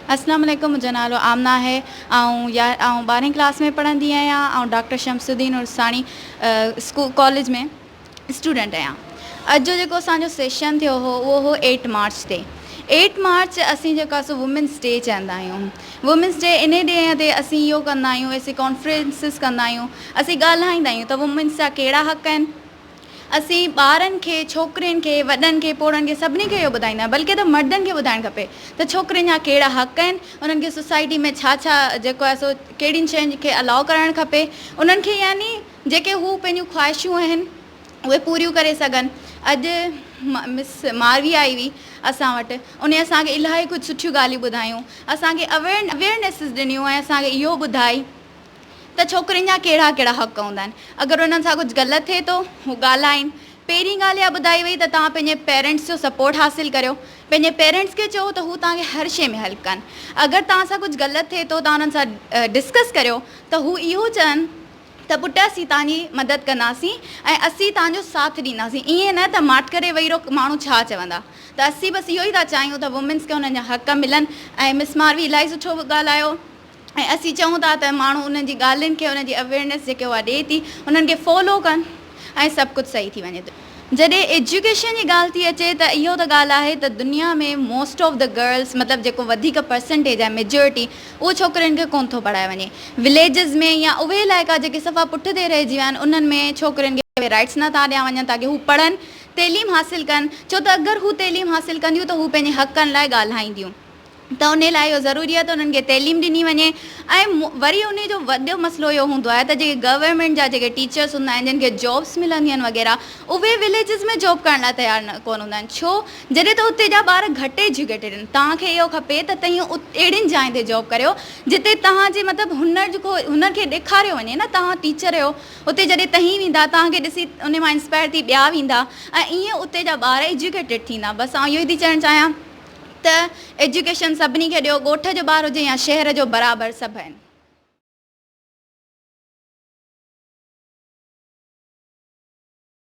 अस्सलाम वालेकुम, मुंहिंजो नालो आमना है। ऐं 12वीं क्लास में पढ़ंदी आहियां ऐं डॉक्टर शमसुद्दीन उर्सानी स्कूल कॉलेज में स्टूडेंट आहियां। अॼु जो जेको असांजो सेशन थियो हो उहो हो 8 मार्च ते। 8 मार्च असीं जेको आहे सो वुमेंस डे चवंदा आहियूं। वुमेंस डे इन ॾींहं ते असीं इहो कंदा आहियूं, असीं कॉन्फ्रेंसिस कंदा आहियूं, असीं ॻाल्हाईंदा आहियूं त वुमेंस जा कहिड़ा हक़ आहिनि। असीं ॿारनि खे, छोकिरियुनि खे, वॾनि खे, पोड़नि खे, सभिनी खे इहो ॿुधाईंदा आहियूं, बल्कि त मर्दनि खे ॿुधाइणु खपे त छोकिरियुनि जा कहिड़ा हक़ आहिनि, उन्हनि खे सोसाइटी में छा छा जेको आहे सो कहिड़ियुनि शयुनि खे अलाउ करणु खपे, उन्हनि खे यानी जेके हू पंहिंजूं ख़्वाहिशूं आहिनि उहे पूरियूं करे सघनि। अॼु मिस मारवी आई हुई असां वटि, उन असांखे इलाही कुझु सुठियूं ॻाल्हियूं ॿुधायूं, असांखे अवेयरनेसिस ॾिनियूं ऐं असांखे इहो ॿुधाई त छोकिरियुनि जा कहिड़ा कहिड़ा हक़ हूंदा आहिनि। अगरि उन्हनि सां कुझु ग़लति थिए थो हू ॻाल्हाइनि। पहिरीं ॻाल्हि इहा ॿुधाई वई त तव्हां पंहिंजे पेरेंट्स जो सपोर्ट हासिलु करियो, पंहिंजे पेरेंट्स खे चओ त हू तव्हांखे हर शइ में हेल्प कनि। अगरि तव्हां सां कुझु ग़लति थिए थो तव्हां उन्हनि सां डिस्कस करियो त हू इहो चवनि त पुटु असीं तव्हांजी मदद कंदासीं ऐं असीं तव्हांजो साथ ॾींदासीं। ईअं न त माठ करे वेही रहो माण्हू छा चवंदा। त असीं बसि इहो ई था चाहियूं त वुमेन्स खे उन्हनि जा हक़ मिलनि। ऐं मिस मारवी इलाही सुठो ॻाल्हायो ऐं असीं चऊं था त माण्हू उन्हनि जी ॻाल्हियुनि खे, उन्हनि जी अवेयरनेस जेके उहा ॾिए थी उन्हनि खे फॉलो कनि ऐं सभु कुझु सही थी वञे थो। जॾहिं एजुकेशन जी ॻाल्हि थी अचे त इहो त ॻाल्हि आहे त दुनिया में मोस्ट ऑफ द गर्ल्स मतिलबु जेको वधीक परसेंटेज आहे मेजॉरिटी उहो छोकिरियुनि खे कोन थो पढ़ाए वञे। विलेजिस में या उहे इलाइक़ा जेके सफ़ा पुठिते रहिजी विया आहिनि उन्हनि में छोकिरियुनि खे राइट्स नथा ॾिया वञनि ताकी हू पढ़नि, तइलीम हासिलु कनि। छो त अगरि हू तइलीम हासिलु कंदियूं त हू पंहिंजे हक़नि लाइ ॻाल्हाईंदियूं, त उन लाइ इहो ज़रूरी आहे त उन्हनि खे तइलीम ॾिनी वञे। ऐं वरी उन जो वॾो मसइलो इहो हूंदो आहे त जेके गवर्नमेंट जा जेके टीचर्स हूंदा आहिनि जिन खे जॉब्स मिलंदियूं आहिनि वग़ैरह, उहे विलेजिस में जॉब करण लाइ तयारु न कोन हूंदा आहिनि। छो? जॾहिं त उते जा ॿार घटि एजुकेटेड आहिनि। तव्हांखे इहो खपे त तव्हां अहिड़ियुनि जाइ ते जॉब करियो जिते तव्हांजे मतिलबु हुनर खे ॾेखारियो वञे न। तव्हां टीचर आहियो, उते जॾहिं तव्हां वेंदा तव्हांखे ॾिसी उन मां इंस्पायर थी ॿिया वेंदा ऐं ईअं उते जा ॿार एजुकेटेड थींदा। बसि आउं इहो ई थी चवणु चाहियां त एजुकेशन सभिनी खे ॾियो, ॻोठ जो ॿार हुजे या शहर जो, बराबरि सभु आहिनि।